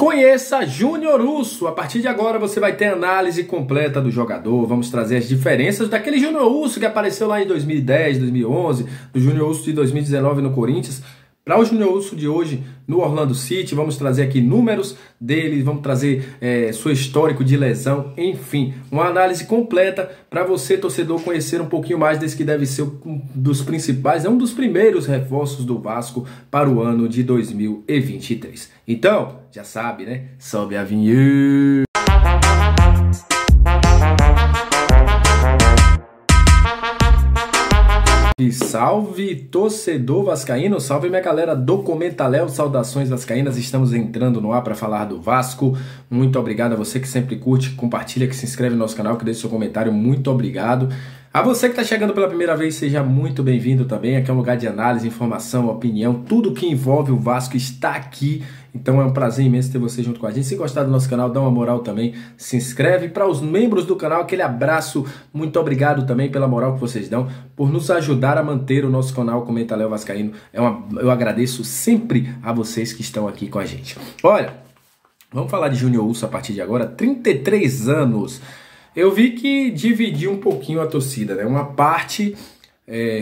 Conheça Júnior Urso. A partir de agora você vai ter análise completa do jogador. Vamos trazer as diferenças daquele Júnior Urso que apareceu lá em 2010, 2011, do Júnior Urso de 2019 no Corinthians, para o Júnior Urso de hoje no Orlando City. Vamos trazer aqui números dele, vamos trazer seu histórico de lesão, enfim, uma análise completa para você, torcedor, conhecer um pouquinho mais desse que deve ser um dos principais, um dos primeiros reforços do Vasco para o ano de 2023. Então, já sabe, né? Sobe a vinheta! Salve, torcedor vascaíno, salve minha galera do Comentaléu, saudações vascaínas, estamos entrando no ar para falar do Vasco. Muito obrigado a você que sempre curte, compartilha, que se inscreve no nosso canal, que deixa seu comentário, muito obrigado. A você que está chegando pela primeira vez, seja muito bem-vindo também. Aqui é um lugar de análise, informação, opinião, tudo que envolve o Vasco está aqui. Então é um prazer imenso ter você junto com a gente. Se gostar do nosso canal, dá uma moral também, se inscreve. Para os membros do canal, aquele abraço, muito obrigado também pela moral que vocês dão, por nos ajudar a manter o nosso canal Comentaléu Vascaíno. Eu agradeço sempre a vocês que estão aqui com a gente. Olha, vamos falar de Júnior Urso a partir de agora, 33 anos. Eu vi que dividiu um pouquinho a torcida, né? Uma parte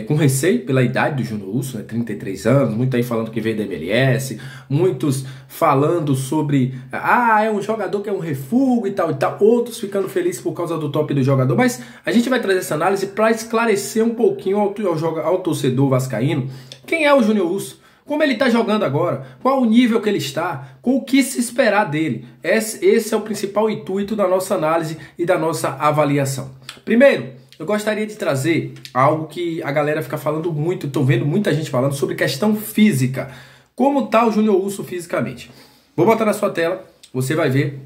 com receio pela idade do Júnior Urso, né? 33 anos, muito aí falando que veio da MLS, muitos falando sobre, é um jogador que é um refúgio e tal, outros ficando felizes por causa do top do jogador, mas a gente vai trazer essa análise para esclarecer um pouquinho ao torcedor vascaíno quem é o Júnior Urso, como ele está jogando agora, qual o nível que ele está, com o que se esperar dele. Esse é o principal intuito da nossa análise e da nossa avaliação. Primeiro, eu gostaria de trazer algo que a galera fica falando muito, estou vendo muita gente falando sobre questão física. Como está o Júnior Urso fisicamente? Vou botar na sua tela, você vai ver.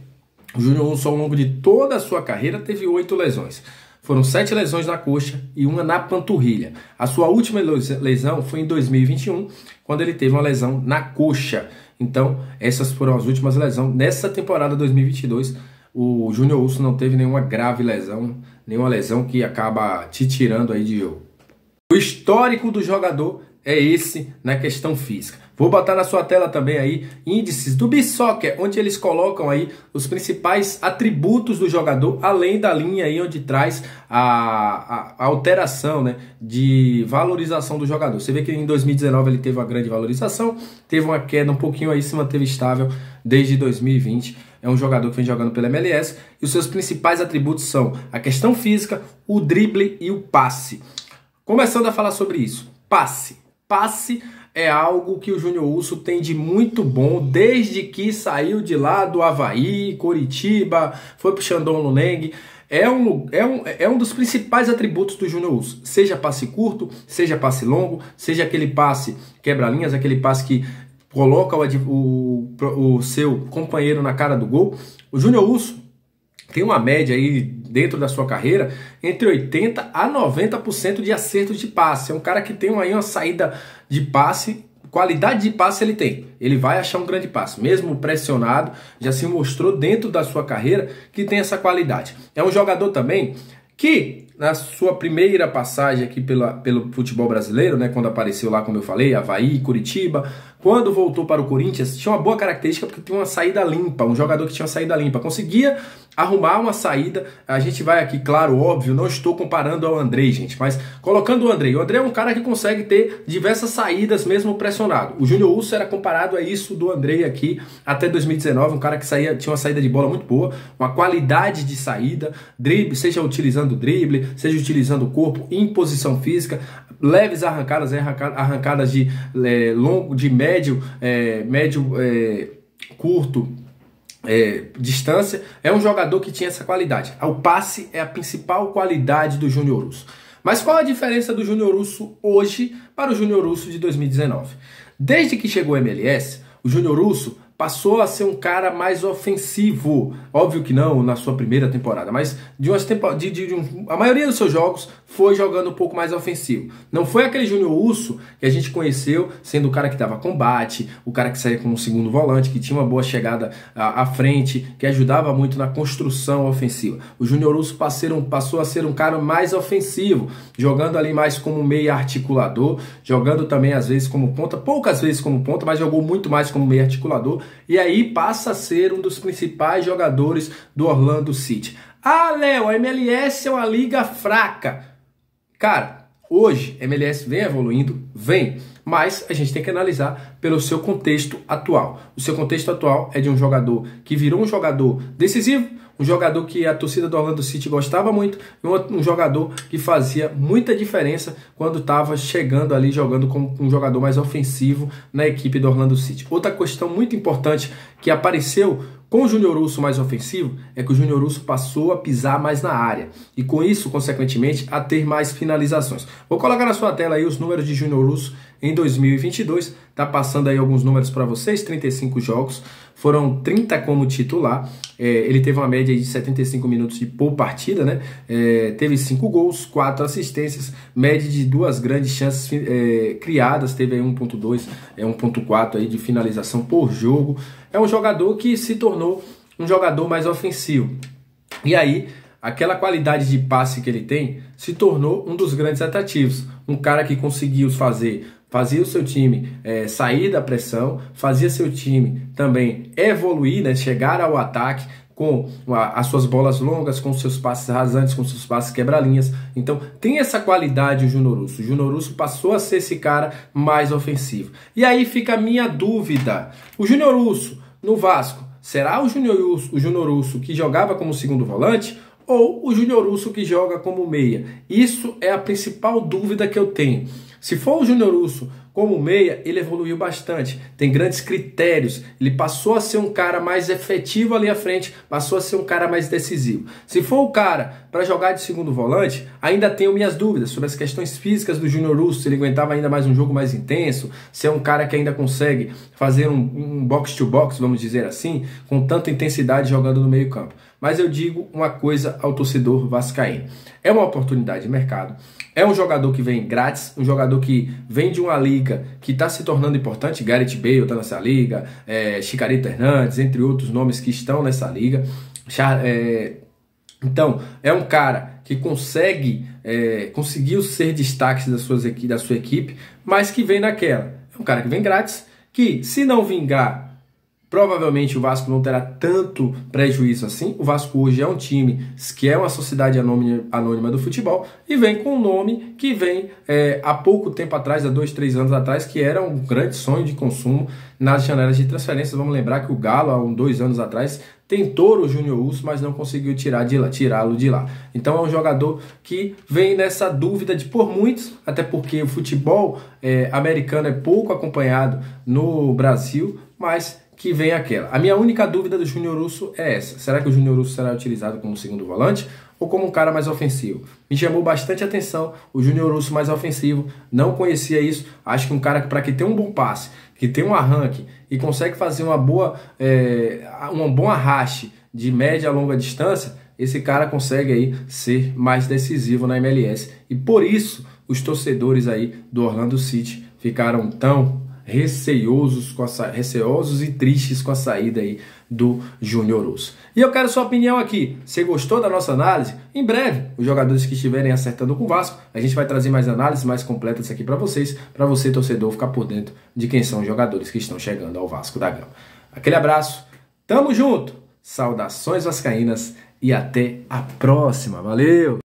O Júnior Urso ao longo de toda a sua carreira teve 8 lesões. Foram 7 lesões na coxa e uma na panturrilha. A sua última lesão foi em 2021, quando ele teve uma lesão na coxa. Então, essas foram as últimas lesões. Nessa temporada 2022, o Júnior Urso não teve nenhuma grave lesão, nenhuma lesão que acaba te tirando aí de jogo. O histórico do jogador é esse na questão física. Vou botar na sua tela também aí índices do B-Soccer, onde eles colocam aí os principais atributos do jogador, além da linha aí onde traz a alteração, né, de valorização do jogador. Você vê que em 2019 ele teve uma grande valorização, teve uma queda um pouquinho aí, se manteve estável desde 2020. É um jogador que vem jogando pela MLS e os seus principais atributos são a questão física, o drible e o passe. Começando a falar sobre isso, passe. Passe é algo que o Júnior Urso tem de muito bom desde que saiu de lá do Avaí, Coritiba, foi pro Shandong Luneng. É um dos principais atributos do Júnior Urso. Seja passe curto, seja passe longo, seja aquele passe quebra-linhas, aquele passe que coloca o seu companheiro na cara do gol. O Júnior Urso tem uma média aí dentro da sua carreira entre 80% a 90% de acertos de passe. É um cara que tem aí uma saída de passe, qualidade de passe ele tem. Ele vai achar um grande passe, mesmo pressionado, já se mostrou dentro da sua carreira que tem essa qualidade. É um jogador também que na sua primeira passagem aqui pelo futebol brasileiro, né, quando apareceu lá, como eu falei, Avaí, Curitiba, quando voltou para o Corinthians, tinha uma boa característica porque tinha uma saída limpa, um jogador que tinha uma saída limpa, conseguia arrumar uma saída. A gente vai aqui, claro, óbvio, não estou comparando ao Andrei, gente, mas colocando o Andrei é um cara que consegue ter diversas saídas mesmo pressionado. O Júnior Urso era comparado a isso do Andrei aqui até 2019, um cara que tinha uma saída de bola muito boa, uma qualidade de saída, drible, seja utilizando drible, seja utilizando o corpo em posição física, leves arrancadas, arrancadas de longo, de médio, curto, distância. É um jogador que tinha essa qualidade. O passe é a principal qualidade do Júnior Urso. Mas qual a diferença do Júnior Urso hoje para o Júnior Urso de 2019? Desde que chegou o MLS, o Júnior Urso passou a ser um cara mais ofensivo. Óbvio que não na sua primeira temporada, mas a maioria dos seus jogos foi jogando um pouco mais ofensivo. Não foi aquele Júnior Urso que a gente conheceu sendo o cara que dava combate, o cara que saía com um segundo volante, que tinha uma boa chegada à frente, que ajudava muito na construção ofensiva. O Júnior Urso passou a ser um cara mais ofensivo, jogando ali mais como meia articulador, jogando também às vezes como ponta, poucas vezes como ponta, mas jogou muito mais como meia articulador, e aí passa a ser um dos principais jogadores do Orlando City. Ah, Léo, a MLS é uma liga fraca. Cara, hoje a MLS vem evoluindo, vem, mas a gente tem que analisar pelo seu contexto atual. O seu contexto atual é de um jogador que virou um jogador decisivo, um jogador que a torcida do Orlando City gostava muito, um jogador que fazia muita diferença quando estava chegando ali, jogando como um jogador mais ofensivo na equipe do Orlando City. Outra questão muito importante que apareceu com o Júnior Urso mais ofensivo é que o Júnior Urso passou a pisar mais na área e com isso, consequentemente, a ter mais finalizações. Vou colocar na sua tela aí os números de Júnior Urso em 2022, tá passando aí alguns números para vocês, 35 jogos, foram 30 como titular, ele teve uma média de 75 minutos por partida, né? Teve 5 gols, 4 assistências, média de 2 grandes chances criadas, teve aí 1.2, 1.4 aí de finalização por jogo. É um jogador que se tornou um jogador mais ofensivo. E aí, aquela qualidade de passe que ele tem se tornou um dos grandes atrativos. Um cara que conseguiu fazia o seu time sair da pressão, fazia seu time também evoluir, né, chegar ao ataque com as suas bolas longas, com seus passes rasantes, com seus passes quebra-linhas. Então tem essa qualidade o Júnior Urso. O Júnior Urso passou a ser esse cara mais ofensivo. E aí fica a minha dúvida. O Júnior Urso no Vasco, será o Júnior Urso que jogava como segundo volante ou o Júnior Urso que joga como meia? Isso é a principal dúvida que eu tenho. Se for o Júnior Urso como meia, ele evoluiu bastante, tem grandes critérios, ele passou a ser um cara mais efetivo ali à frente, passou a ser um cara mais decisivo. Se for o cara para jogar de segundo volante, ainda tenho minhas dúvidas sobre as questões físicas do Júnior Urso, se ele aguentava ainda mais um jogo mais intenso, se é um cara que ainda consegue fazer um box-to-box, vamos dizer assim, com tanta intensidade jogando no meio campo. Mas eu digo uma coisa ao torcedor vascaíno, é uma oportunidade de mercado, é um jogador que vem grátis, um jogador que vem de uma liga que está se tornando importante. Gareth Bale está nessa liga, Chicharito Hernández, entre outros nomes que estão nessa liga. Então, é um cara que conseguiu ser destaque da sua equipe, mas que vem naquela. É um cara que vem grátis, que se não vingar, provavelmente o Vasco não terá tanto prejuízo assim. O Vasco hoje é um time que é uma sociedade anônima do futebol e vem com um nome que vem há pouco tempo atrás, há 2, 3 anos atrás, que era um grande sonho de consumo nas janelas de transferência. Vamos lembrar que o Galo, há 2 anos atrás, tentou o Júnior Urso, mas não conseguiu tirá-lo de lá. Então é um jogador que vem nessa dúvida por muitos, até porque o futebol americano é pouco acompanhado no Brasil, mas que vem aquela. A minha única dúvida do Júnior Urso é essa. Será que o Júnior Urso será utilizado como segundo volante ou como um cara mais ofensivo? Me chamou bastante atenção o Júnior Urso mais ofensivo. Não conhecia isso. Acho que um cara para que tem um bom passe, que tem um arranque e consegue fazer um bom arraste de média a longa distância, esse cara consegue aí ser mais decisivo na MLS. E por isso os torcedores aí do Orlando City ficaram tão receosos e tristes com a saída aí do Júnior Urso. E eu quero sua opinião aqui. Você gostou da nossa análise? Em breve, os jogadores que estiverem acertando com o Vasco, a gente vai trazer mais análises mais completas aqui para você, torcedor, ficar por dentro de quem são os jogadores que estão chegando ao Vasco da Gama. Aquele abraço, tamo junto, saudações vascaínas e até a próxima. Valeu!